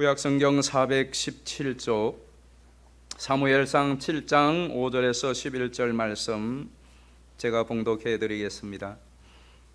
구약성경 417쪽 사무엘상 7장 5절에서 11절 말씀 제가 봉독해 드리겠습니다.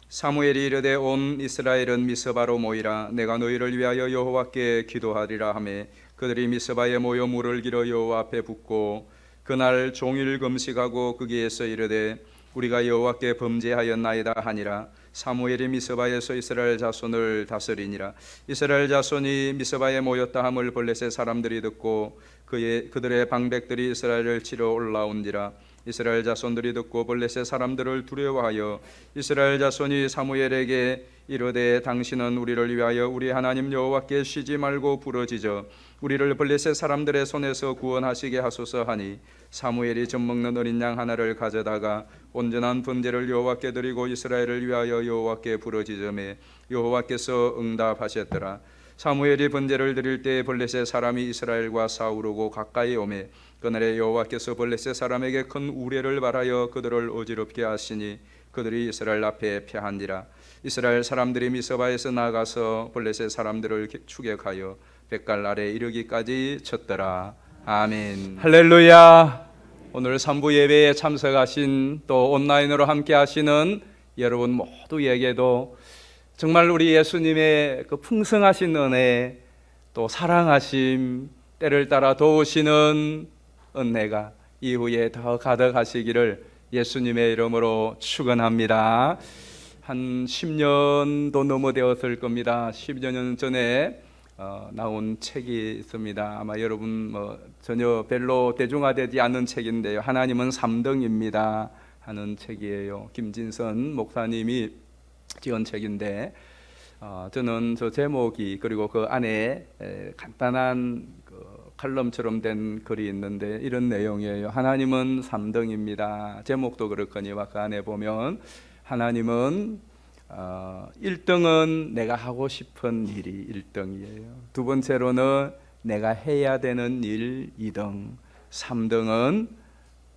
사무엘이 이르되 온 이스라엘은 미스바로 모이라. 내가 너희를 위하여 여호와께 기도하리라 하매 그들이 미스바에 모여 물을 길어 여호와 앞에 붓고 그날 종일 금식하고 거기에서 이르되 우리가 여호와께 범죄하였나이다 하니라. 사무엘이 미스바에서 이스라엘 자손을 다스리니라. 이스라엘 자손이 미스바에 모였다 함을 블레셋 사람들이 듣고 그들의 방백들이 이스라엘을 치러 올라온지라. 이스라엘 자손들이 듣고 블레셋 사람들을 두려워하여 이스라엘 자손이 사무엘에게 이르되 당신은 우리를 위하여 우리 하나님 여호와께 쉬지 말고 부르짖어 우리를 블레셋 사람들의 손에서 구원하시게 하소서 하니 사무엘이 젖먹는 어린 양 하나를 가져다가 온전한 번제를 여호와께 드리고 이스라엘을 위하여 여호와께 부르짖음에 여호와께서 응답하셨더라. 사무엘이 번제를 드릴 때 블레셋 사람이 이스라엘과 싸우르고 가까이 오매 그날에 여호와께서 블레셋 사람에게 큰 우레를 발하여 그들을 어지럽게 하시니 그들이 이스라엘 앞에 패한지라. 이스라엘 사람들이 미스바에서 나가서 블레셋 사람들을 추격하여 벳갈 아래 이르기까지 쳤더라. 아멘. 할렐루야. 오늘 3부 예배에 참석하신 또 온라인으로 함께 하시는 여러분 모두에게도 정말 우리 예수님의 그 풍성하신 은혜 또 사랑하심 때를 따라 도우시는 은혜가 이후에 더 가득하시기를 예수님의 이름으로 축원합니다. 한 10년도 넘어 되었을 겁니다. 10여 년 전에 나온 책이 있습니다. 아마 여러분 전혀 별로 대중화되지 않은 책인데요. 하나님은 3등입니다 하는 책이에요. 김진선 목사님이 지은 책인데 저는 저 제목이 그리고 그 안에 간단한 칼럼처럼 된 글이 있는데 이런 내용이에요. 하나님은 3등입니다. 제목도 그렇거니와 그 안에 보면 하나님은 1등은 내가 하고 싶은 일이 1등이에요. 두 번째로는 내가 해야 되는 일 2등, 3등은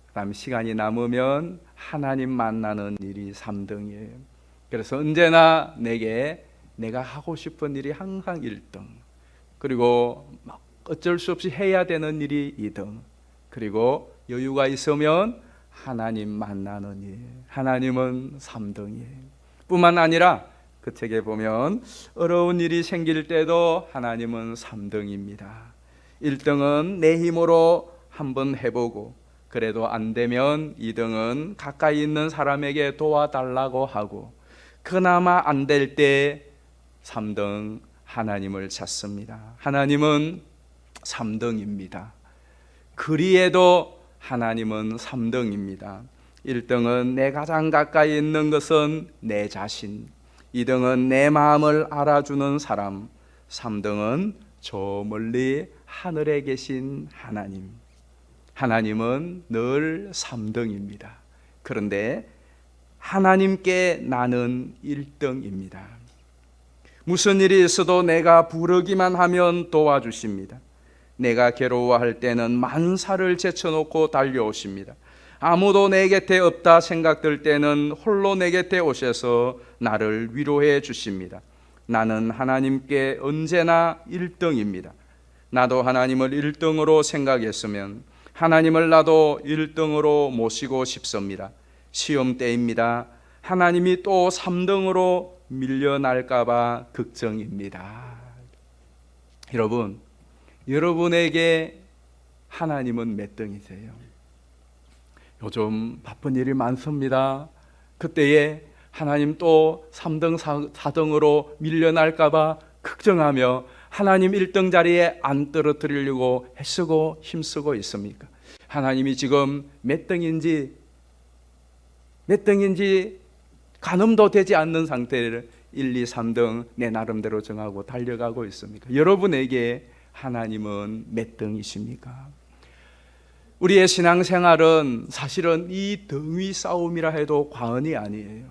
그다음 시간이 남으면 하나님 만나는 일이 3등이에요. 그래서 언제나 내가 하고 싶은 일이 항상 1등, 그리고 어쩔 수 없이 해야 되는 일이 2등, 그리고 여유가 있으면 하나님 만나는 일, 하나님은 3등이에요. 뿐만 아니라 그 책에 보면 어려운 일이 생길 때도 하나님은 3등입니다. 1등은 내 힘으로 한번 해보고 그래도 안 되면 2등은 가까이 있는 사람에게 도와달라고 하고 그나마 안 될 때 3등 하나님을 찾습니다. 하나님은 3등입니다. 그리에도 하나님은 3등입니다. 1등은 내 가장 가까이 있는 것은 내 자신, 2등은 내 마음을 알아주는 사람, 3등은 저 멀리 하늘에 계신 하나님. 하나님은 늘 3등입니다. 그런데 하나님께 나는 1등입니다. 무슨 일이 있어도 내가 부르기만 하면 도와주십니다. 내가 괴로워할 때는 만사를 제쳐놓고 달려오십니다. 아무도 내 곁에 없다 생각될 때는 홀로 내 곁에 오셔서 나를 위로해 주십니다. 나는 하나님께 언제나 1등입니다. 나도 하나님을 1등으로 생각했으면 하나님을 나도 1등으로 모시고 싶습니다. 시험 때입니다. 하나님이 또 3등으로 밀려날까 봐 걱정입니다. 여러분, 여러분에게 하나님은 몇 등이세요? 요즘 바쁜 일이 많습니다. 그때에 하나님 또 3등, 4등으로 밀려날까 봐 걱정하며 하나님 1등 자리에 안 떨어뜨리려고 애쓰고 힘쓰고 있습니까? 하나님이 지금 몇 등인지 가늠도 되지 않는 상태를 1, 2, 3등 내 나름대로 정하고 달려가고 있습니까? 여러분에게 하나님은 몇 등이십니까? 우리의 신앙생활은 사실은 이 등위 싸움이라 해도 과언이 아니에요.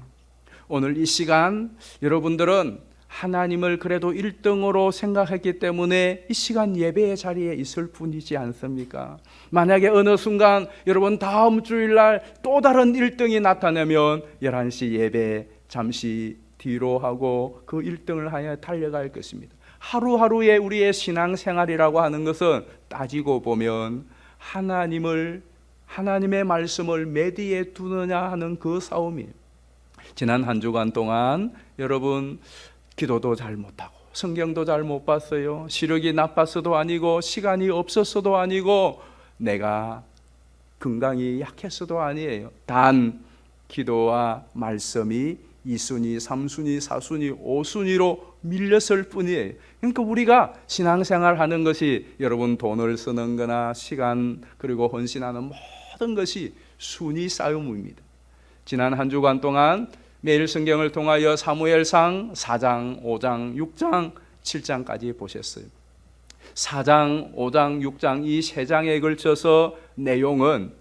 오늘 이 시간 여러분들은 하나님을 그래도 1등으로 생각했기 때문에 이 시간 예배의 자리에 있을 뿐이지 않습니까? 만약에 어느 순간 여러분 다음 주일날 또 다른 1등이 나타나면 11시 예배 잠시 뒤로 하고 그 1등을 하여 달려갈 것입니다. 하루하루의 우리의 신앙생활이라고 하는 것은 따지고 보면 하나님의 말씀을 매디에 두느냐 하는 그 싸움이에요. 지난 한 주간 동안 여러분 기도도 잘 못하고 성경도 잘 못 봤어요. 시력이 나빴어도 아니고 시간이 없었어도 아니고 내가 건강이 약했어도 아니에요. 단 기도와 말씀이 2순위, 3순위, 4순위, 5순위로 밀렸을 뿐이에요. 그러니까 우리가 신앙생활 하는 것이 여러분 돈을 쓰는 거나 시간 그리고 헌신하는 모든 것이 순위 싸움입니다. 지난 한 주간 동안 매일 성경을 통하여 사무엘상 4장, 5장, 6장, 7장까지 보셨어요. 4장, 5장, 6장 이 세 장에 걸쳐서 내용은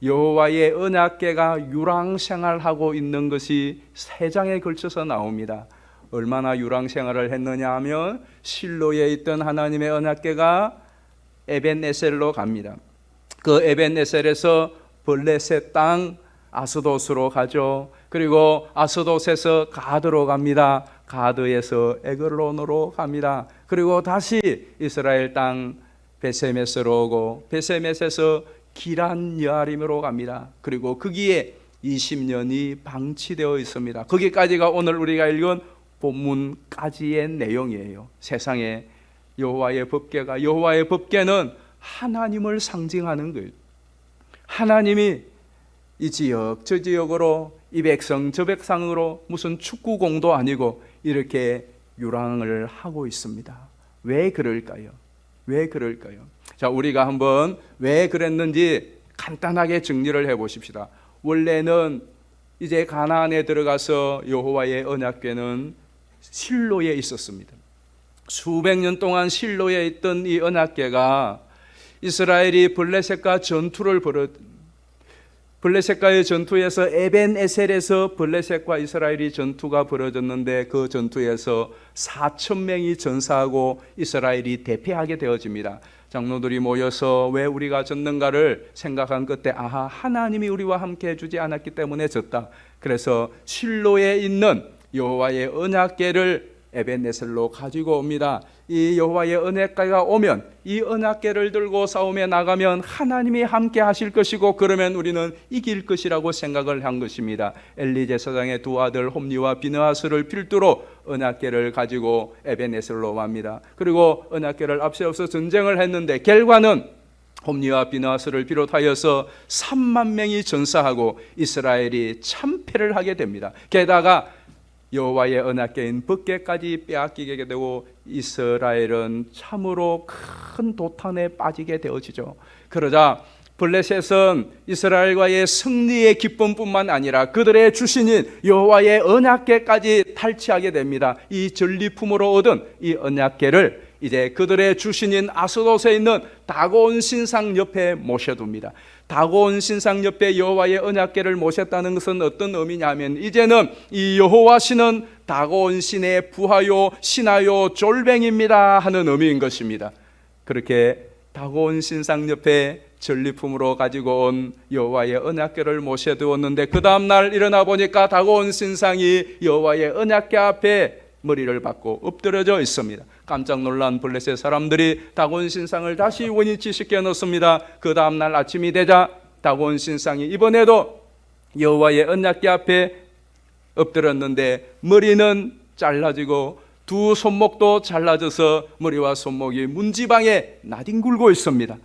여호와의 언약궤가 유랑생활하고 있는 것이 세 장에 걸쳐서 나옵니다. 얼마나 유랑생활을 했느냐 하면 실로에 있던 하나님의 언약궤가 에벤에셀로 갑니다. 그 에벤에셀에서 블레셋 땅 아스돗으로 가죠. 그리고 아스돗에서 가드로 갑니다. 가드에서 에글론으로 갑니다. 그리고 다시 이스라엘 땅 베세메스로 오고 베세메스에서 기란 여아림으로 갑니다. 그리고 거기에 20년이 방치되어 있습니다. 거기까지가 오늘 우리가 읽은 본문까지의 내용이에요. 세상에 여호와의 법궤는 하나님을 상징하는 거예요. 하나님이 이 지역 저 지역으로 이 백성 저 백성으로 무슨 축구공도 아니고 이렇게 유랑을 하고 있습니다. 왜 그럴까요? 왜 그럴까요? 자, 우리가 한번 왜 그랬는지 간단하게 정리를 해 보십시다. 원래는 이제 가나안에 들어가서 여호와의 언약궤는 실로에 있었습니다. 수백 년 동안 실로에 있던 이 언약궤가 이스라엘이 블레셋과의 전투에서 에벤에셀에서 블레셋과 이스라엘이 전투가 벌어졌는데 그 전투에서 4,000명이 전사하고 이스라엘이 대패하게 되어집니다. 장로들이 모여서 왜 우리가 졌는가를 생각한 끝에 하나님이 우리와 함께 해주지 않았기 때문에 졌다. 그래서 실로에 있는 여호와의 언약궤를 에벤에셀로 가지고 옵니다. 이 여호와의 언약궤가 오면 이 언약궤를 들고 싸움에 나가면 하나님이 함께 하실 것이고 그러면 우리는 이길 것이라고 생각을 한 것입니다. 엘리 제사장의 두 아들 홈니와 비느하스를 필두로 언약궤를 가지고 에벤에셀로 갑니다. 그리고 언약궤를 앞세워서 전쟁을 했는데 결과는 홈니와 비느하스를 비롯하여서 3만 명이 전사하고 이스라엘이 참패를 하게 됩니다. 게다가 여호와의 언약궤인 법궤까지 빼앗기게 되고 이스라엘은 참으로 큰 도탄에 빠지게 되어지죠. 그러자 블레셋은 이스라엘과의 승리의 기쁨뿐만 아니라 그들의 주신인 여호와의 언약궤까지 탈취하게 됩니다. 이 전리품으로 얻은 이 언약궤를 이제 그들의 주신인 아스돗에 있는 다곤 신상 옆에 모셔둡니다. 다곤 신상 옆에 여호와의 언약궤를 모셨다는 것은 어떤 의미냐면 이제는 이 여호와 신은 다곤 신의 부하요 신하요 졸뱅입니다 하는 의미인 것입니다. 그렇게 다곤 신상 옆에 전리품으로 가지고 온 여호와의 언약궤를 모셔두었는데 그 다음날 일어나 보니까 다곤 신상이 여호와의 언약궤 앞에 머리를 박고 엎드려져 있습니다. 깜짝 놀란 블레셋 사람들이 다곤 신상을 다시 원위치 시켜 놓습니다. 그 다음날 아침이 되자 다곤 신상이 이번에도 여호와의 언약궤 앞에 엎드렸는데 머리는 잘라지고 두 손목도 잘라져서 머리와 손목이 문지방에 나뒹굴고 있습니다.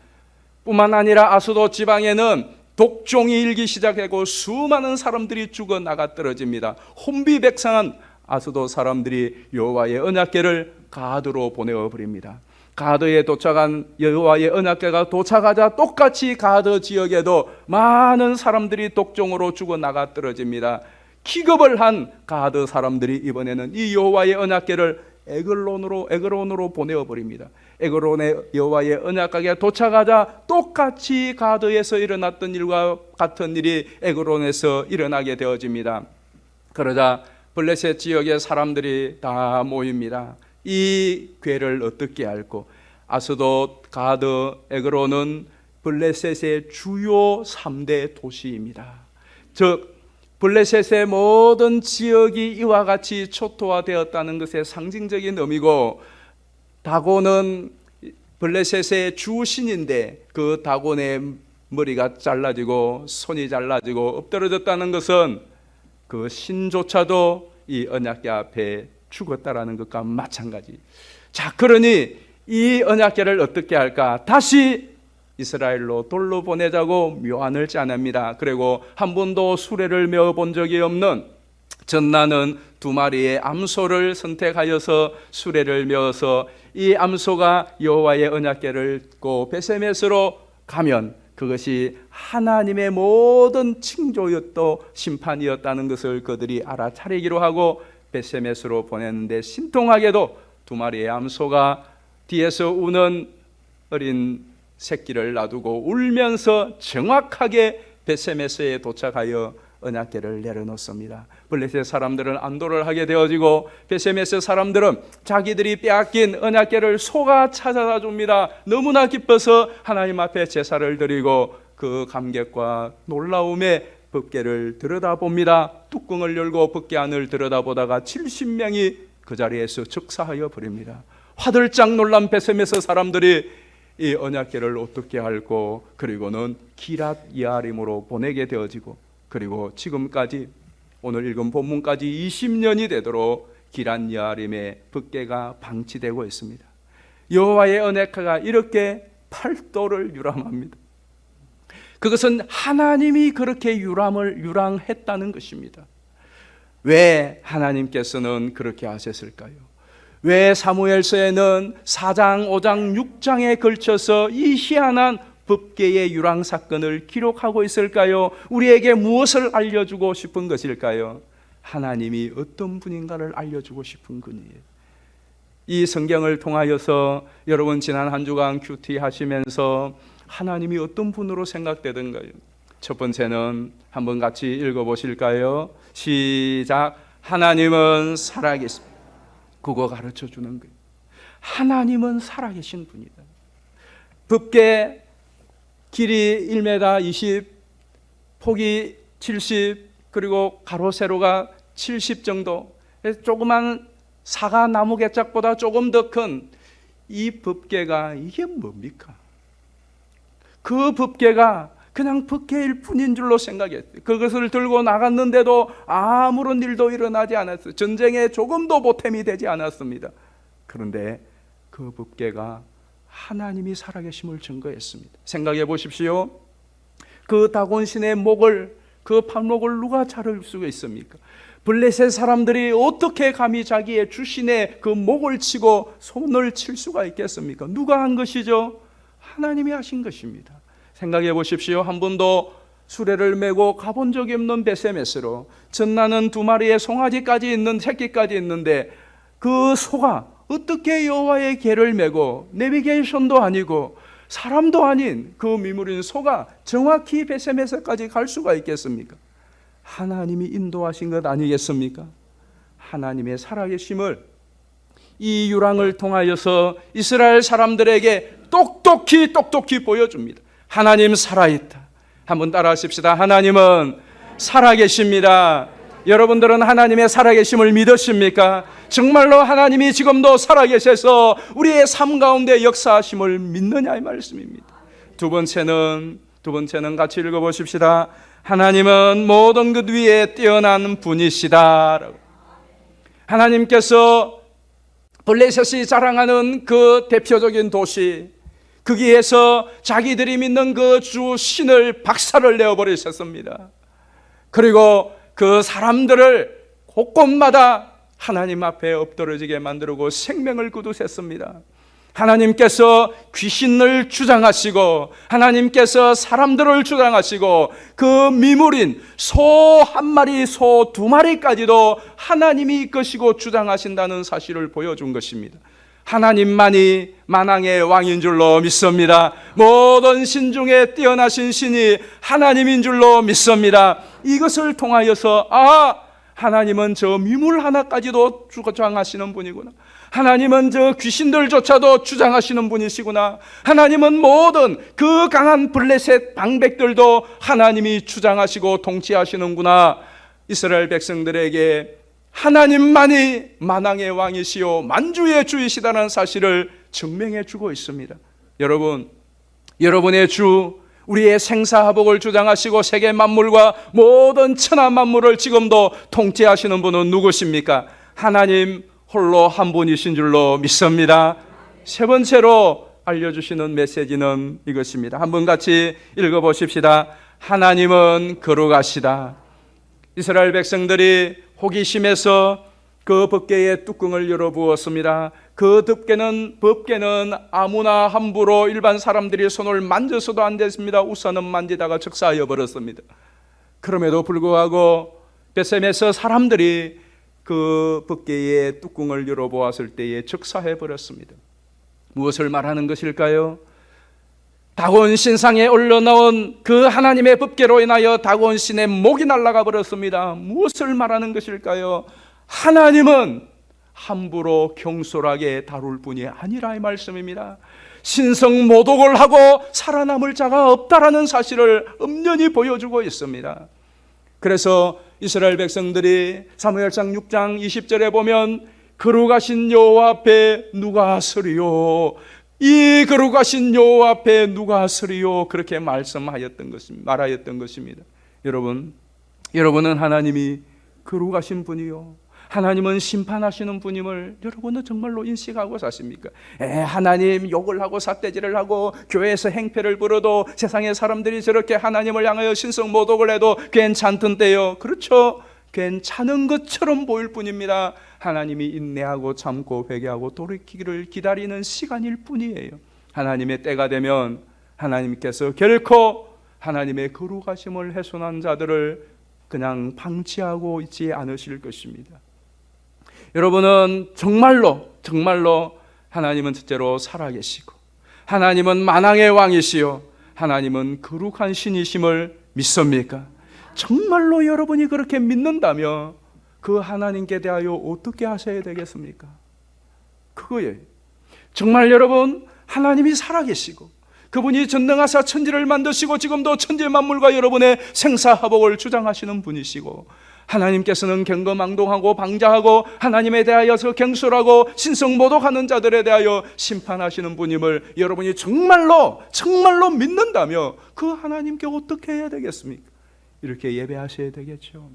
뿐만 아니라 아스돗 지방에는 독종이 일기 시작하고 수많은 사람들이 죽어 나가 떨어집니다. 혼비백산한 아스돗 사람들이 여호와의 언약궤를 가드로 보내어 버립니다. 가드에 도착한 여호와의 언약궤가 도착하자 똑같이 가드 지역에도 많은 사람들이 독종으로 죽어 나가 떨어집니다. 기겁을 한 가드 사람들이 이번에는 이 여호와의 언약궤를 에글론으로 보내어 버립니다. 에글론의 여호와의 언약궤가 도착하자 똑같이 가드에서 일어났던 일과 같은 일이 에글론에서 일어나게 되어집니다. 그러자 블레셋 지역의 사람들이 다 모입니다. 이 궤를 어떻게 알고 아스돗, 가드, 에그론은 블레셋의 주요 3대 도시입니다. 즉 블레셋의 모든 지역이 이와 같이 초토화되었다는 것의 상징적인 의미고 다곤은 블레셋의 주신인데 그 다곤의 머리가 잘라지고 손이 잘라지고 엎드러졌다는 것은 그 신조차도 이 언약궤 앞에 죽었다라는 것과 마찬가지. 자, 그러니 이 언약궤를 어떻게 할까? 다시 이스라엘로 돌로 보내자고 묘안을 짜냅니다. 그리고 한 번도 수레를 메어 본 적이 없는 전나는 2마리의 암소를 선택하여서 수레를 메어서 이 암소가 여호와의 언약궤를 싣고 베세메스로 가면 그것이 하나님의 모든 징조였고 심판이었다는 것을 그들이 알아차리기로 하고 베세메스로 보냈는데, 신통하게도 2마리의 암소가 뒤에서 우는 어린 새끼를 놔두고 울면서 정확하게 베세메스에 도착하여 언약궤를 내려놓습니다. 블레셋 사람들은 안도를 하게 되어지고 베세메스 사람들은 자기들이 빼앗긴 언약궤를 소가 찾아다 줍니다. 너무나 기뻐서 하나님 앞에 제사를 드리고 그 감격과 놀라움에 법궤를 들여다봅니다. 뚜껑을 열고 법궤 안을 들여다보다가 70명이 그 자리에서 즉사하여 버립니다. 화들짝 놀란 베세메스 사람들이 이 언약궤를 어떻게 할고, 그리고는 기랏 여아림으로 보내게 되어지고, 그리고 지금까지 오늘 읽은 본문까지 20년이 되도록 기랏 여아림의 법궤가 방치되고 있습니다. 여호와의 언약궤가 이렇게 8도를 유람합니다. 그것은 하나님이 그렇게 유랑했다는 것입니다. 왜 하나님께서는 그렇게 하셨을까요? 왜 사무엘서에는 4장, 5장, 6장에 걸쳐서 이 희한한 법궤의 유랑 사건을 기록하고 있을까요? 우리에게 무엇을 알려주고 싶은 것일까요? 하나님이 어떤 분인가를 알려주고 싶은 분이에요. 이 성경을 통하여서 여러분 지난 한 주간 큐티 하시면서 하나님이 어떤 분으로 생각되던가요? 첫 번째는 한번 같이 읽어보실까요? 시작. 하나님은 살아계십니다. 그거 가르쳐 주는 거예요. 하나님은 살아계신 분이다. 법궤 길이 1m 20, 폭이 70, 그리고 가로 세로가 70 정도, 조그만 사과 나무 개짝보다 조금 더 큰 이 법궤가 이게 뭡니까? 그 법궤가 그냥 법궤일 뿐인 줄로 생각했어요. 그것을 들고 나갔는데도 아무런 일도 일어나지 않았어요. 전쟁에 조금도 보탬이 되지 않았습니다. 그런데 그 법궤가 하나님이 살아계심을 증거했습니다. 생각해 보십시오. 그 다곤신의 목을, 그 팔목을 누가 자를 수가 있습니까? 블레셋 사람들이 어떻게 감히 자기의 주신의 그 목을 치고 손을 칠 수가 있겠습니까? 누가 한 것이죠? 하나님이 하신 것입니다. 생각해 보십시오. 한 번도 수레를 메고 가본 적이 없는 베세메스로 전나는 2마리의 송아지까지 있는, 새끼까지 있는데 그 소가 어떻게 여호와의 궤를 메고, 내비게이션도 아니고 사람도 아닌 그 미물인 소가 정확히 베세메스까지 갈 수가 있겠습니까? 하나님이 인도하신 것 아니겠습니까? 하나님의 살아계심을 이 유랑을 통하여서 이스라엘 사람들에게 똑똑히 보여줍니다. 하나님 살아있다. 한번 따라 하십시다. 하나님은 살아계십니다. 여러분들은 하나님의 살아계심을 믿으십니까? 정말로 하나님이 지금도 살아계셔서 우리의 삶 가운데 역사하심을 믿느냐 이 말씀입니다. 두 번째는 같이 읽어보십시다. 하나님은 모든 것 위에 뛰어난 분이시다. 하나님께서 블레셋이 자랑하는 그 대표적인 도시, 거기에서 자기들이 믿는 그 주 신을 박살을 내어버리셨습니다. 그리고 그 사람들을 곳곳마다 하나님 앞에 엎드러지게 만들고 생명을 거두셨습니다. 하나님께서 귀신을 주장하시고, 하나님께서 사람들을 주장하시고, 그 미물인 소 1마리, 소 2마리까지도 하나님이 이끄시고 주장하신다는 사실을 보여준 것입니다. 하나님만이 만왕의 왕인 줄로 믿습니다. 모든 신 중에 뛰어나신 신이 하나님인 줄로 믿습니다. 이것을 통하여서 하나님은 저 미물 하나까지도 주장하시는 분이구나. 하나님은 저 귀신들조차도 주장하시는 분이시구나. 하나님은 모든 그 강한 블레셋 방백들도 하나님이 주장하시고 통치하시는구나. 이스라엘 백성들에게 하나님만이 만왕의 왕이시요 만주의 주이시다는 사실을 증명해 주고 있습니다. 여러분, 여러분의 주, 우리의 생사화복을 주장하시고 세계 만물과 모든 천하 만물을 지금도 통치하시는 분은 누구십니까? 하나님 홀로 한 분이신 줄로 믿습니다. 세 번째로 알려주시는 메시지는 이것입니다. 한번 같이 읽어보십시다. 하나님은 거룩하시다. 이스라엘 백성들이 호기심에서 그 법궤의 뚜껑을 열어부었습니다. 그 법궤는 아무나 함부로 일반 사람들이 손을 만져서도 안 됐습니다. 우선은 만지다가 즉사하여 버렸습니다. 그럼에도 불구하고 베셈에서 사람들이 그 법궤의 뚜껑을 열어보았을 때에 즉사해 버렸습니다. 무엇을 말하는 것일까요? 다곤 신상에 올려놓은 그 하나님의 법궤로 인하여 다곤 신의 목이 날아가 버렸습니다. 무엇을 말하는 것일까요? 하나님은 함부로 경솔하게 다룰 뿐이 아니라 이 말씀입니다. 신성 모독을 하고 살아남을 자가 없다라는 사실을 엄연히 보여주고 있습니다. 그래서 이스라엘 백성들이 사무엘상 6장 20절에 보면 거룩하신 여호와 앞에 누가 서리요, 이 거룩하신 여호와 앞에 누가 서리요, 그렇게 말하였던 것입니다. 여러분은 하나님이 거룩하신 분이요, 하나님은 심판하시는 분임을 여러분은 정말로 인식하고 사십니까? 하나님 욕을 하고 삿대질을 하고 교회에서 행패를 부려도 세상의 사람들이 저렇게 하나님을 향하여 신성 모독을 해도 괜찮던데요. 그렇죠, 괜찮은 것처럼 보일 뿐입니다. 하나님이 인내하고 참고 회개하고 돌이키기를 기다리는 시간일 뿐이에요. 하나님의 때가 되면 하나님께서 결코 하나님의 거룩하심을 훼손한 자들을 그냥 방치하고 있지 않으실 것입니다. 여러분은 정말로 하나님은 첫째로 살아계시고 하나님은 만왕의 왕이시요 하나님은 거룩한 신이심을 믿습니까? 정말로 여러분이 그렇게 믿는다면 그 하나님께 대하여 어떻게 하셔야 되겠습니까? 그거예요. 정말 여러분, 하나님이 살아계시고 그분이 전능하사 천지를 만드시고 지금도 천지 만물과 여러분의 생사화복을 주장하시는 분이시고 하나님께서는 경거망동하고 방자하고 하나님에 대하여서 경솔하고 신성모독하는 자들에 대하여 심판하시는 분임을 여러분이 정말로 믿는다면 그 하나님께 어떻게 해야 되겠습니까? 이렇게 예배하셔야 되겠죠.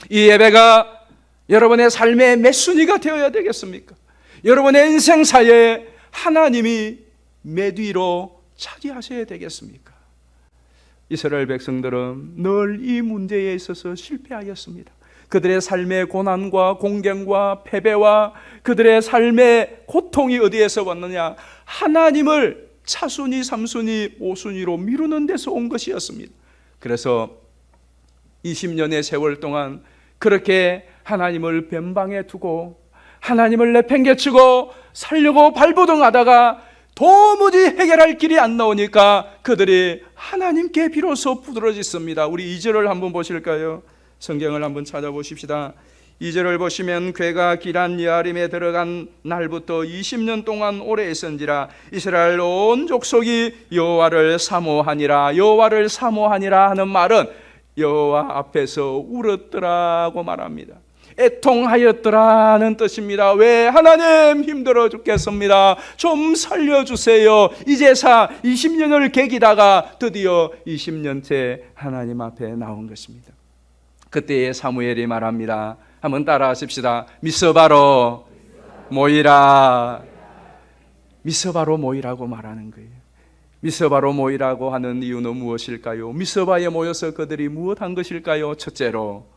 이 예배가 여러분의 삶의 메순위가 되어야 되겠습니까? 여러분의 인생사에 하나님이 매 뒤로 차지하셔야 되겠습니까? 이스라엘 백성들은 늘 이 문제에 있어서 실패하였습니다. 그들의 삶의 고난과 공경과 패배와 그들의 삶의 고통이 어디에서 왔느냐? 하나님을 차순위, 삼순위, 오순위로 미루는 데서 온 것이었습니다. 그래서 20년의 세월 동안 그렇게 하나님을 변방에 두고 하나님을 내팽개치고 살려고 발버둥하다가 도무지 해결할 길이 안 나오니까 그들이 하나님께 비로소 부드러졌습니다. 우리 2절을 한번 보실까요? 성경을 한번 찾아보십시다. 2절을 보시면 괴가 기란 여아림에 들어간 날부터 20년 동안 오래 있은지라 이스라엘 온 족속이 여호와를 사모하니라. 여호와를 사모하니라 하는 말은 여호와 앞에서 울었더라고 말합니다. 애통하였더라는 뜻입니다. 왜? 하나님 힘들어 죽겠습니다. 좀 살려주세요. 이제사 20년을 계기다가 드디어 20년째 하나님 앞에 나온 것입니다. 그때에 사무엘이 말합니다. 한번 따라 하십시다. 미스바로 모이라. 미스바로 모이라고 말하는 거예요. 미스바로 모이라고 하는 이유는 무엇일까요? 미스바에 모여서 그들이 무엇한 것일까요? 첫째로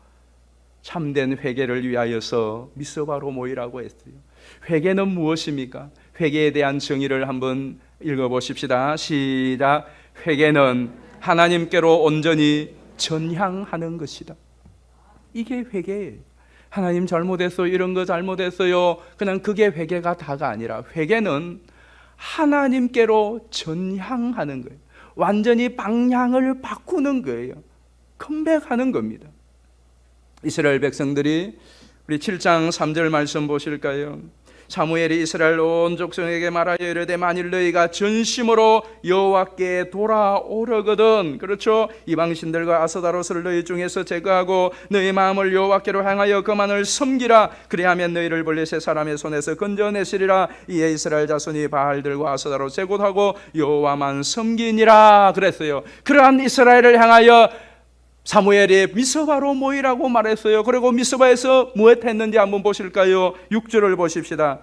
참된 회개를 위하여서 미스바로 모이라고 했어요. 회개는 무엇입니까? 회개에 대한 정의를 한번 읽어보십시다. 시작. 회개는 하나님께로 온전히 전향하는 것이다. 이게 회개예요. 하나님 잘못했어요. 이런 거 잘못했어요. 그냥 그게 회개가 다가 아니라 회개는 하나님께로 전향하는 거예요. 완전히 방향을 바꾸는 거예요. 컴백하는 겁니다. 이스라엘 백성들이 우리 7장 3절 말씀 보실까요? 사무엘이 이스라엘 온 족속에게 말하여 이르되 만일 너희가 전심으로 여호와께 돌아오려거든, 그렇죠? 이방신들과 아스다롯을 너희 중에서 제거하고 너희 마음을 여호와께로 향하여 그만을 섬기라. 그리하면 너희를 블레셋 사람의 손에서 건져내시리라. 이에 이스라엘 자손이 바알들과 아스다롯 제곳하고 여호와만 섬기니라 그랬어요. 그러한 이스라엘을 향하여 사무엘이 미스바로 모이라고 말했어요. 그리고 미스바에서 무엇 했는지 한번 보실까요? 6절을 보십시다.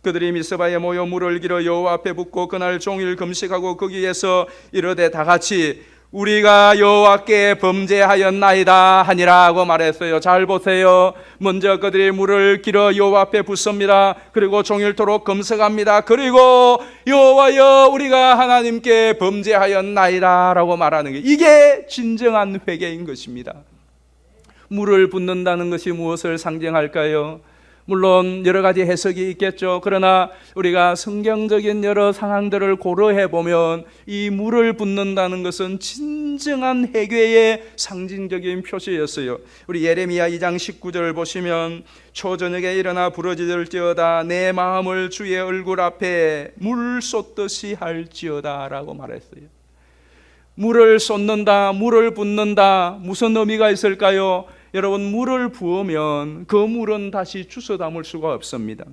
그들이 미스바에 모여 물을 길어 여호와 앞에 붓고 그날 종일 금식하고 거기에서 이르되 다같이 우리가 여호와께 범죄하였나이다 하니라고 말했어요. 잘 보세요. 먼저 그들이 물을 길어 여호와 앞에 붓습니다. 그리고 종일토록 금식합니다. 그리고 여호와여 우리가 하나님께 범죄하였나이다 라고 말하는 게, 이게 진정한 회개인 것입니다. 물을 붓는다는 것이 무엇을 상징할까요? 물론 여러 가지 해석이 있겠죠. 그러나 우리가 성경적인 여러 상황들을 고려해 보면 이 물을 붓는다는 것은 진정한 회개의 상징적인 표시였어요. 우리 예레미야 2장 19절을 보시면 초저녁에 일어나 부르짖을지어다 내 마음을 주의 얼굴 앞에 물 쏟듯이 할지어다 라고 말했어요. 물을 쏟는다, 물을 붓는다, 무슨 의미가 있을까요? 여러분, 물을 부으면 그 물은 다시 주워 담을 수가 없습니다.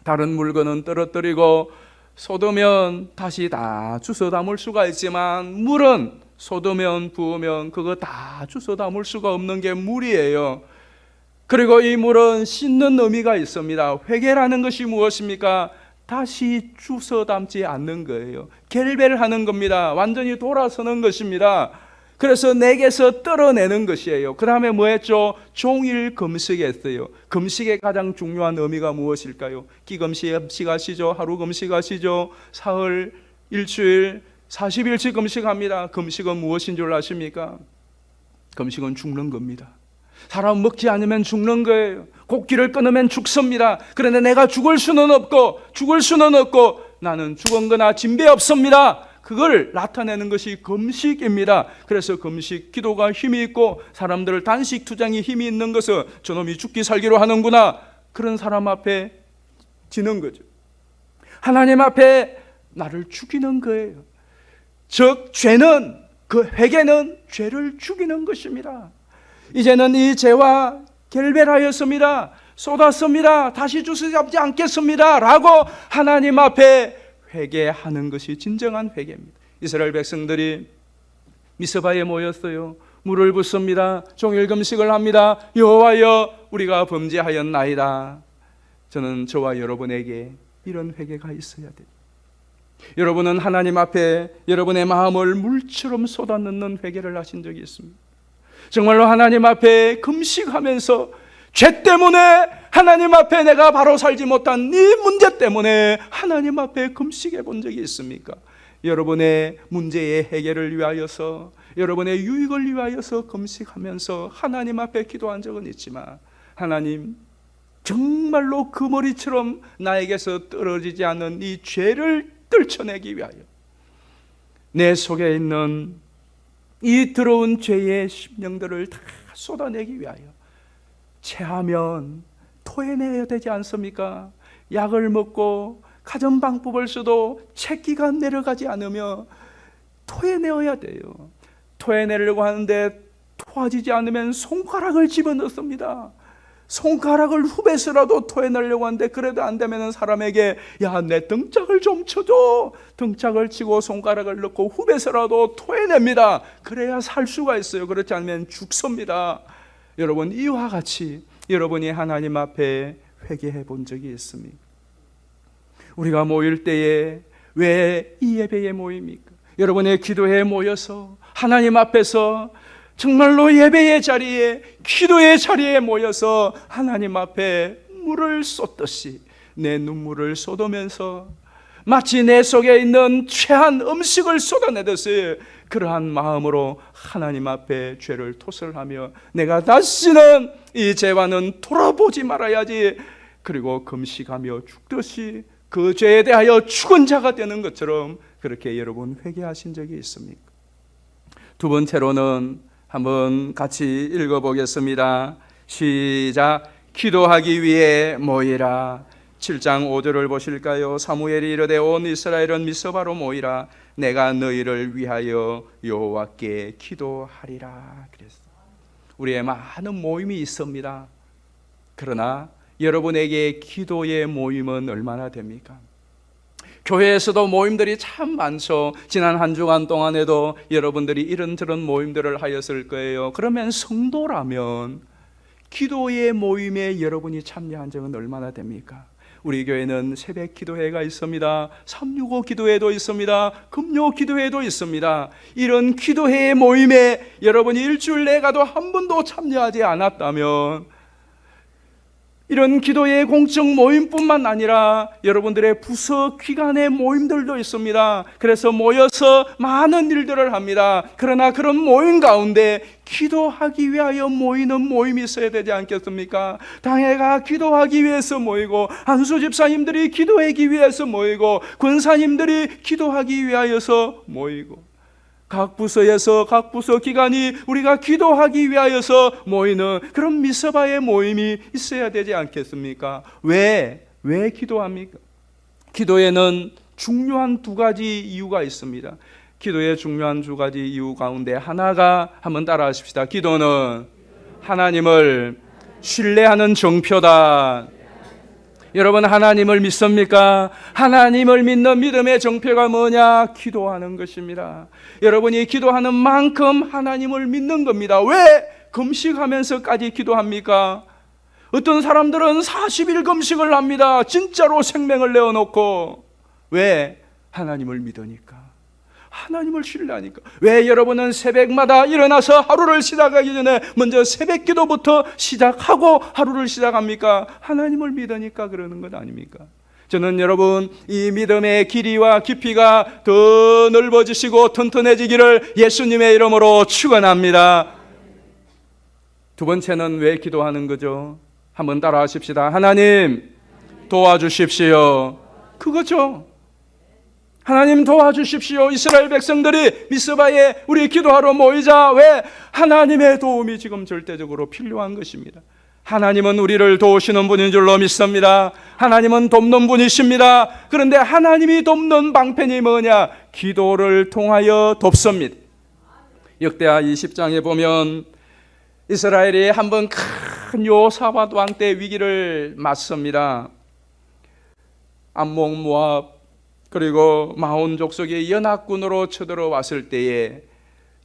다른 물건은 떨어뜨리고 쏟으면 다시 다 주워 담을 수가 있지만 물은 쏟으면 부으면 그거 다 주워 담을 수가 없는 게 물이에요. 그리고 이 물은 씻는 의미가 있습니다. 회개라는 것이 무엇입니까? 다시 주워 담지 않는 거예요. 결배를 하는 겁니다. 완전히 돌아서는 것입니다. 그래서 내게서 떨어내는 것이에요. 그 다음에 뭐 했죠? 종일 금식했어요. 금식의 가장 중요한 의미가 무엇일까요? 기금식 하시죠? 하루 금식하시죠? 사흘, 일주일, 40일씩 금식합니다. 금식은 무엇인 줄 아십니까? 금식은 죽는 겁니다. 사람 먹지 않으면 죽는 거예요. 곡기를 끊으면 죽습니다. 그런데 내가 죽을 수는 없고 나는 죽은 거나 진배 없습니다. 그걸 나타내는 것이 금식입니다. 그래서 금식, 기도가 힘이 있고 사람들을 단식 투쟁이 힘이 있는 것은 저놈이 죽기 살기로 하는구나, 그런 사람 앞에 지는 거죠. 하나님 앞에 나를 죽이는 거예요. 즉 죄는, 그 회개는 죄를 죽이는 것입니다. 이제는 이 죄와 결별하였습니다. 쏟았습니다. 다시 주저잡지 않겠습니다 라고 하나님 앞에 회개하는 것이 진정한 회개입니다. 이스라엘 백성들이 미스바에 모였어요. 물을 붓습니다. 종일 금식을 합니다. 여호와여 우리가 범죄하였나이다. 저는 저와 여러분에게 이런 회개가 있어야 돼요. 여러분은 하나님 앞에 여러분의 마음을 물처럼 쏟아넣는 회개를 하신 적이 있습니다. 정말로 하나님 앞에 금식하면서 죄 때문에 하나님 앞에 내가 바로 살지 못한 이 문제 때문에 하나님 앞에 금식해 본 적이 있습니까? 여러분의 문제의 해결을 위하여서, 여러분의 유익을 위하여서 금식하면서 하나님 앞에 기도한 적은 있지만, 하나님 정말로 그 머리처럼 나에게서 떨어지지 않는 이 죄를 떨쳐내기 위하여, 내 속에 있는 이 더러운 죄의 심령들을 다 쏟아내기 위하여 체하면 토해내야 되지 않습니까? 약을 먹고 가전방법을 써도 체기가 내려가지 않으며 토해내어야 돼요. 토해내려고 하는데 토해지지 않으면 손가락을 집어넣습니다. 손가락을 후배서라도 토해내려고 하는데 그래도 안 되면 사람에게 야, 내 등짝을 좀 쳐줘. 등짝을 치고 손가락을 넣고 후배서라도 토해냅니다. 그래야 살 수가 있어요. 그렇지 않으면 죽습니다. 여러분, 이와 같이 여러분이 하나님 앞에 회개해 본 적이 있습니까? 우리가 모일 때에 왜 이 예배에 모입니까? 여러분의 기도에 모여서 하나님 앞에서 정말로 예배의 자리에, 기도의 자리에 모여서 하나님 앞에 물을 쏟듯이 내 눈물을 쏟으면서 마치 내 속에 있는 최한 음식을 쏟아내듯이 그러한 마음으로 하나님 앞에 죄를 토설하며 내가 다시는 이 죄와는 돌아보지 말아야지, 그리고 금식하며 죽듯이 그 죄에 대하여 죽은 자가 되는 것처럼 그렇게 여러분 회개하신 적이 있습니까? 두 번째로는 한번 같이 읽어보겠습니다. 시작. 기도하기 위해 모이라. 7장 5절을 보실까요? 사무엘이 이르되 온 이스라엘은 미스바로 모이라. 내가 너희를 위하여 여호와께 기도하리라. 그랬어요. 우리의 많은 모임이 있습니다. 그러나 여러분에게 기도의 모임은 얼마나 됩니까? 교회에서도 모임들이 참 많죠. 지난 한 주간 동안에도 여러분들이 이런저런 모임들을 하였을 거예요. 그러면 성도라면 기도의 모임에 여러분이 참여한 적은 얼마나 됩니까? 우리 교회는 새벽 기도회가 있습니다. 365 기도회도 있습니다. 금요 기도회도 있습니다. 이런 기도회의 모임에 여러분이 일주일 내가도 한 번도 참여하지 않았다면, 이런 기도의 공적 모임뿐만 아니라 여러분들의 부서 기관의 모임들도 있습니다. 그래서 모여서 많은 일들을 합니다. 그러나 그런 모임 가운데 기도하기 위하여 모이는 모임이 있어야 되지 않겠습니까? 당회가 기도하기 위해서 모이고, 한수 집사님들이 기도하기 위해서 모이고, 권사님들이 기도하기 위하여서 모이고, 각 부서에서 각 부서 기관이 우리가 기도하기 위하여서 모이는 그런 미스바의 모임이 있어야 되지 않겠습니까? 왜 기도합니까? 기도에는 중요한 두 가지 이유가 있습니다. 기도의 중요한 두 가지 이유 가운데 하나가, 한번 따라 하십시다. 기도는 하나님을 신뢰하는 정표다. 여러분, 하나님을 믿습니까? 하나님을 믿는 믿음의 정표가 뭐냐? 기도하는 것입니다. 여러분이 기도하는 만큼 하나님을 믿는 겁니다. 왜 금식하면서까지 기도합니까? 어떤 사람들은 40일 금식을 합니다. 진짜로 생명을 내어놓고. 왜? 하나님을 믿으니까. 하나님을 신뢰하니까. 왜 여러분은 새벽마다 일어나서 하루를 시작하기 전에 먼저 새벽 기도부터 시작하고 하루를 시작합니까? 하나님을 믿으니까 그러는 것 아닙니까? 저는 여러분, 이 믿음의 길이와 깊이가 더 넓어지시고 튼튼해지기를 예수님의 이름으로 축원합니다. 두 번째는 왜 기도하는 거죠? 한번 따라 하십시다. 하나님 도와주십시오. 그거죠. 하나님 도와주십시오. 이스라엘 백성들이 미스바에 우리 기도하러 모이자. 왜? 하나님의 도움이 지금 절대적으로 필요한 것입니다. 하나님은 우리를 도우시는 분인 줄로 믿습니다. 하나님은 돕는 분이십니다. 그런데 하나님이 돕는 방편이 뭐냐? 기도를 통하여 돕습니다. 역대하 20장에 보면 이스라엘이 한번 큰 여호사밧 왕 때 위기를 맞습니다. 암몬, 모압, 그리고 마온 족속의 연합군으로 쳐들어왔을 때에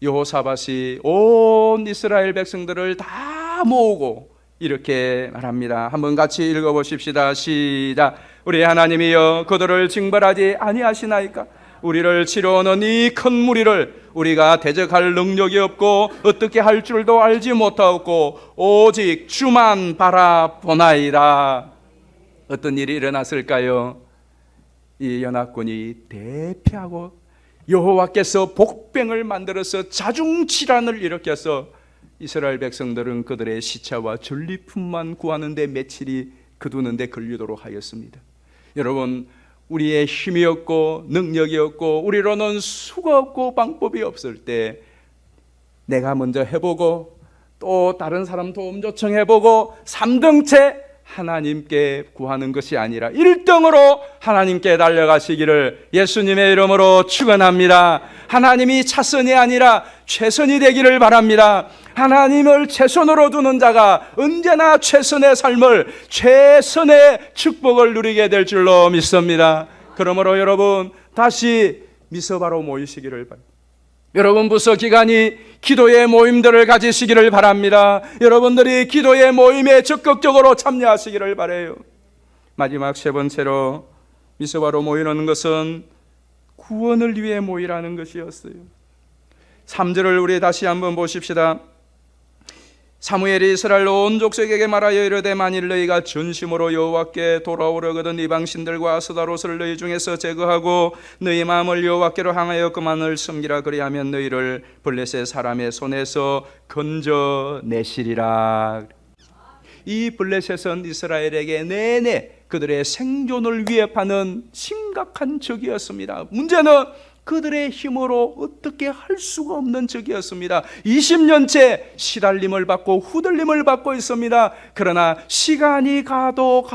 여호사밧이 온 이스라엘 백성들을 다 모으고 이렇게 말합니다. 한번 같이 읽어보십시다. 시작. 우리 하나님이여 그들을 징벌하지 아니하시나이까? 우리를 치러오는 이 큰 무리를 우리가 대적할 능력이 없고 어떻게 할 줄도 알지 못하고 오직 주만 바라보나이다. 어떤 일이 일어났을까요? 이 연합군이 대피하고 여호와께서 복병을 만들어서 자중질환을 일으켜서 이스라엘 백성들은 그들의 시체와 전리품만 구하는 데 며칠이 거두는 데 걸리도록 하였습니다. 여러분, 우리의 힘이 없고 능력이 없고 우리로는 수가 없고 방법이 없을 때 내가 먼저 해보고 또 다른 사람 도움 요청해보고 3등째 하나님께 구하는 것이 아니라 1등으로 하나님께 달려가시기를 예수님의 이름으로 축원합니다. 하나님이 차선이 아니라 최선이 되기를 바랍니다. 하나님을 최선으로 두는 자가 언제나 최선의 삶을, 최선의 축복을 누리게 될 줄로 믿습니다. 그러므로 여러분, 다시 미스바로 모이시기를 바랍니다. 여러분 부서 기관이 기도의 모임들을 가지시기를 바랍니다. 여러분들이 기도의 모임에 적극적으로 참여하시기를 바라요. 마지막 세 번째로 미스바로 모이는 것은 구원을 위해 모이라는 것이었어요. 3절을 우리 다시 한번 보십시다. 사무엘이 이스라엘 온 족속에게 말하여 이르되 만일 너희가 전심으로 여호와께 돌아오려거든 이방신들과 아스다롯을 너희 중에서 제거하고 너희 마음을 여호와께로 향하여 그만을 섬기라. 그리하면 너희를 블레셋 사람의 손에서 건져내시리라. 이 블레셋은 이스라엘에게 내내 그들의 생존을 위협하는 심각한 적이었습니다. 문제는 그들의 힘으로 어떻게 할 수가 없는 적이었습니다. 20년째 시달림을 받고 후들림을 받고 있습니다. 그러나 시간이 가도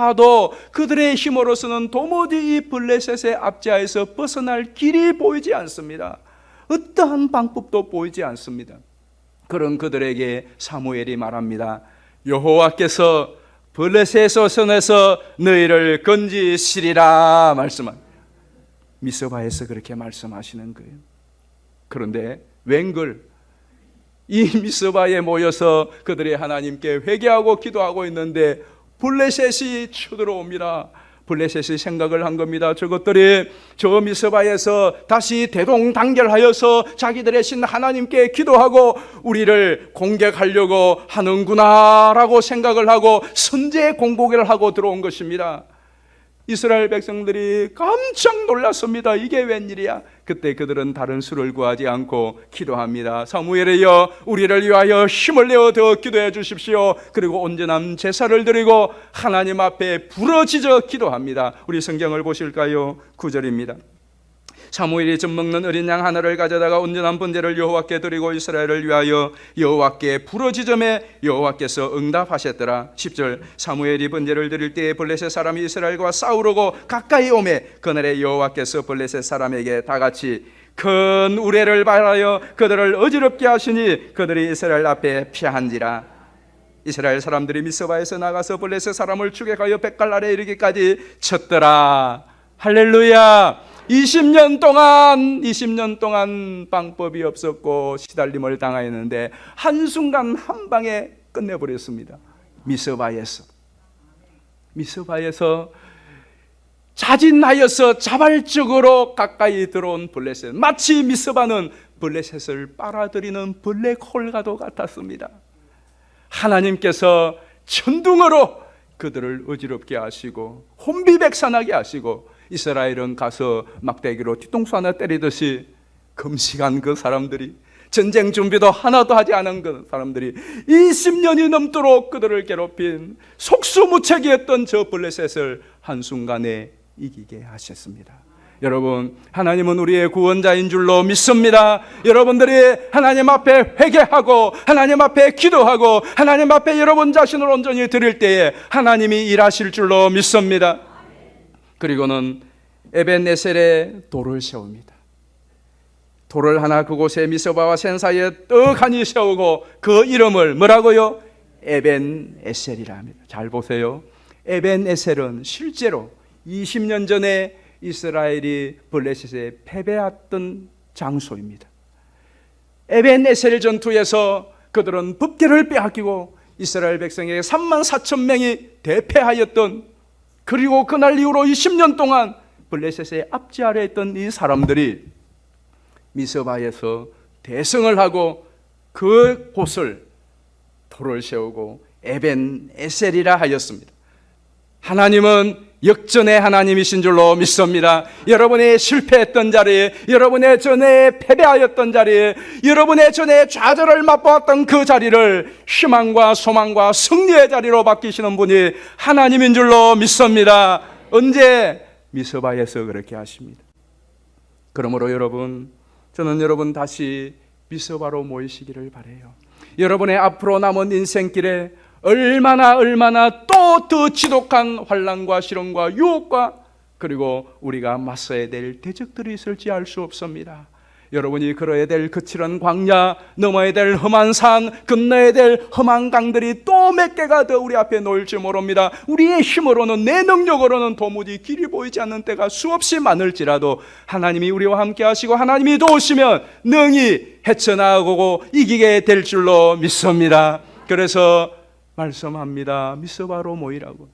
그들의 힘으로서는 도무지 이 블레셋의 압제하에서 벗어날 길이 보이지 않습니다. 어떠한 방법도 보이지 않습니다. 그런 그들에게 사무엘이 말합니다. 여호와께서 블레셋의 손에서 너희를 건지시리라 말씀합니다. 미스바에서 그렇게 말씀하시는 거예요. 그런데 웬걸 이 미스바에 모여서 그들이 하나님께 회개하고 기도하고 있는데 블레셋이 쳐들어옵니다. 블레셋이 생각을 한 겁니다. 저것들이 저 미스바에서 다시 대동단결하여서 자기들의 신 하나님께 기도하고 우리를 공격하려고 하는구나 라고 생각을 하고 선제 공격을 하고 들어온 것입니다. 이스라엘 백성들이 깜짝 놀랐습니다. 이게 웬일이야? 그때 그들은 다른 수를 구하지 않고 기도합니다. 사무엘이여 우리를 위하여 힘을 내어 더 기도해 주십시오. 그리고 온전한 제사를 드리고 하나님 앞에 부르짖어 기도합니다. 우리 성경을 보실까요? 9절입니다. 사무엘이 젖먹는 어린 양 하나를 가져다가 온전한 번제를 여호와께 드리고 이스라엘을 위하여 여호와께 부르짖음에 여호와께서 응답하셨더라. 10절 사무엘이 번제를 드릴 때에 블레셋 사람이 이스라엘과 싸우려고 가까이 오매 그날에 여호와께서 블레셋 사람에게 다같이 큰 우레를 발하여 그들을 어지럽게 하시니 그들이 이스라엘 앞에 피한지라. 이스라엘 사람들이 미스바에서 나가서 블레셋 사람을 추격하여 벳갈날에 이르기까지 쳤더라. 할렐루야. 20년 동안 방법이 없었고 시달림을 당하였는데 한순간 한 방에 끝내버렸습니다. 미스바에서 자진하여서 자발적으로 가까이 들어온 블레셋, 마치 미스바는 블레셋을 빨아들이는 블랙홀과도 같았습니다. 하나님께서 천둥으로 그들을 어지럽게 하시고 혼비백산하게 하시고 이스라엘은 가서 막대기로 뒤통수 하나 때리듯이 금식한 그 사람들이, 전쟁 준비도 하나도 하지 않은 그 사람들이 20년이 넘도록 그들을 괴롭힌 속수무책이었던 저 블레셋을 한순간에 이기게 하셨습니다. 여러분, 하나님은 우리의 구원자인 줄로 믿습니다. 여러분들이 하나님 앞에 회개하고 하나님 앞에 기도하고 하나님 앞에 여러분 자신을 온전히 드릴 때에 하나님이 일하실 줄로 믿습니다. 그리고는 에벤에셀에 돌을 세웁니다. 돌을 하나 그곳에 미스바와 센 사이에 떡하니 세우고 그 이름을 뭐라고요? 에벤에셀이라 합니다. 잘 보세요. 에벤에셀은 실제로 20년 전에 이스라엘이 블레셋에 패배했던 장소입니다. 에벤에셀 전투에서 그들은 법궤를 빼앗기고 이스라엘 백성에게 34,000명이 대패하였던, 그리고 그날 이후로 20년 동안 블레셋의 압제 아래 있던 이 사람들이 미스바에서 대성을 하고 그 곳을 돌을 세우고 에벤에셀이라 하였습니다. 하나님은 역전의 하나님이신 줄로 믿습니다. 여러분의 실패했던 자리에, 여러분의 전에 패배하였던 자리에, 여러분의 전에 좌절을 맛보았던 그 자리를 희망과 소망과 승리의 자리로 바뀌시는 분이 하나님인 줄로 믿습니다. 언제? 미스바에서 그렇게 하십니다. 그러므로 여러분, 저는 여러분 다시 미스바로 모이시기를 바라요. 여러분의 앞으로 남은 인생길에 얼마나 또 더 지독한 환난과 시련과 유혹과 그리고 우리가 맞서야 될 대적들이 있을지 알 수 없습니다. 여러분이 걸어야 될 거칠은 광야, 넘어야 될 험한 산, 건너야 될 험한 강들이 또 몇 개가 더 우리 앞에 놓일지 모릅니다. 우리의 힘으로는, 내 능력으로는 도무지 길이 보이지 않는 때가 수없이 많을지라도 하나님이 우리와 함께 하시고 하나님이 도우시면 능히 헤쳐나가고 이기게 될 줄로 믿습니다. 그래서 말씀합니다. 미스바로 모이라고.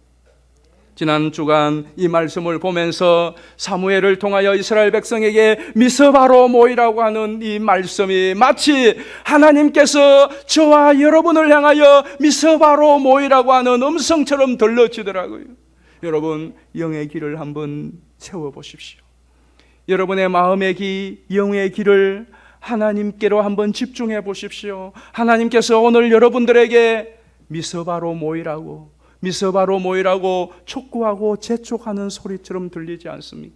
지난 주간 이 말씀을 보면서 사무엘을 통하여 이스라엘 백성에게 미스바로 모이라고 하는 이 말씀이 마치 하나님께서 저와 여러분을 향하여 미스바로 모이라고 하는 음성처럼 들려지더라고요. 여러분, 영의 길을 한번 세워보십시오. 여러분의 마음의 길, 영의 길을 하나님께로 한번 집중해 보십시오. 하나님께서 오늘 여러분들에게 미스바로 모이라고 촉구하고 재촉하는 소리처럼 들리지 않습니까?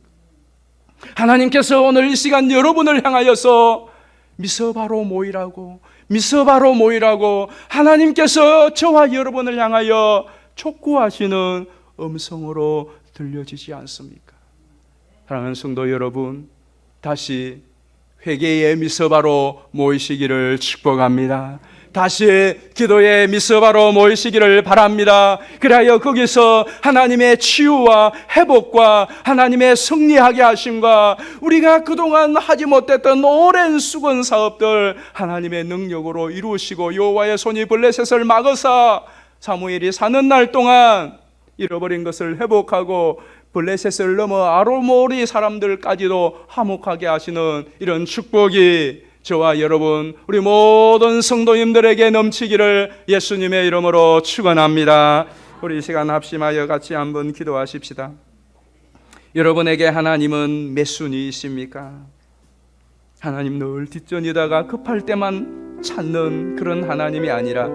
하나님께서 오늘 이 시간 여러분을 향하여서 미서바로 모이라고 하나님께서 저와 여러분을 향하여 촉구하시는 음성으로 들려지지 않습니까? 사랑하는 성도 여러분, 다시 회개의 미서바로 모이시기를 축복합니다. 다시 기도의 미서바로 모이시기를 바랍니다. 그리하여 거기서 하나님의 치유와 회복과 하나님의 승리하게 하심과 우리가 그동안 하지 못했던 오랜 수건 사업들 하나님의 능력으로 이루시고 여호와의 손이 블레셋을 막으사 사무엘이 사는 날 동안 잃어버린 것을 회복하고 블레셋을 넘어 아로모리 사람들까지도 화목하게 하시는 이런 축복이 저와 여러분, 우리 모든 성도님들에게 넘치기를 예수님의 이름으로 축원합니다. 우리 이 시간 합심하여 같이 한번 기도하십시다. 여러분에게 하나님은 몇 순위이십니까? 하나님 늘 뒷전이다가 급할 때만 찾는 그런 하나님이 아니라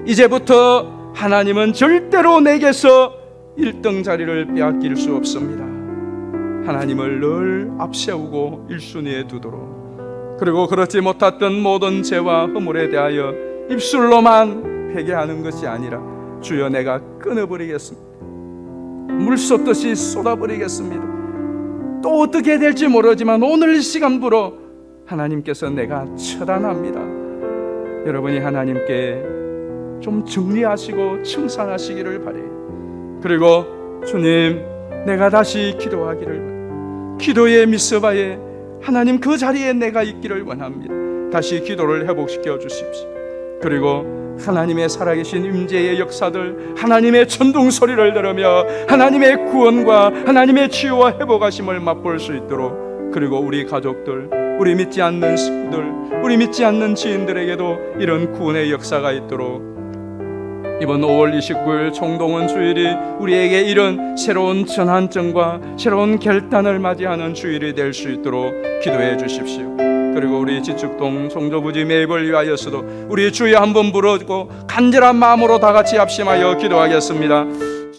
이제부터 하나님은 절대로 내게서 1등 자리를 빼앗길 수 없습니다. 하나님을 늘 앞세우고 1순위에 두도록, 그리고 그렇지 못했던 모든 죄와 허물에 대하여 입술로만 회개하는 것이 아니라 주여 내가 끊어버리겠습니다. 물 쏟듯이 쏟아버리겠습니다. 또 어떻게 될지 모르지만 오늘 이 시간부로 하나님께서 내가 처단합니다. 여러분이 하나님께 좀 정리하시고 청산하시기를 바래요. 그리고 주님, 내가 다시 기도하기를, 기도의 미서바에 하나님 그 자리에 내가 있기를 원합니다. 다시 기도를 회복시켜 주십시오. 그리고 하나님의 살아계신 임재의 역사들, 하나님의 천둥 소리를 들으며 하나님의 구원과 하나님의 치유와 회복하심을 맛볼 수 있도록, 그리고 우리 가족들, 우리 믿지 않는 식구들, 우리 믿지 않는 지인들에게도 이런 구원의 역사가 있도록 이번 5월 29일 총동원 주일이 우리에게 이런 새로운 전환점과 새로운 결단을 맞이하는 주일이 될 수 있도록 기도해 주십시오. 그리고 우리 지축동 송조부지 매입을 위하여서도 우리 주여 한번 부르고 간절한 마음으로 다 같이 합심하여 기도하겠습니다.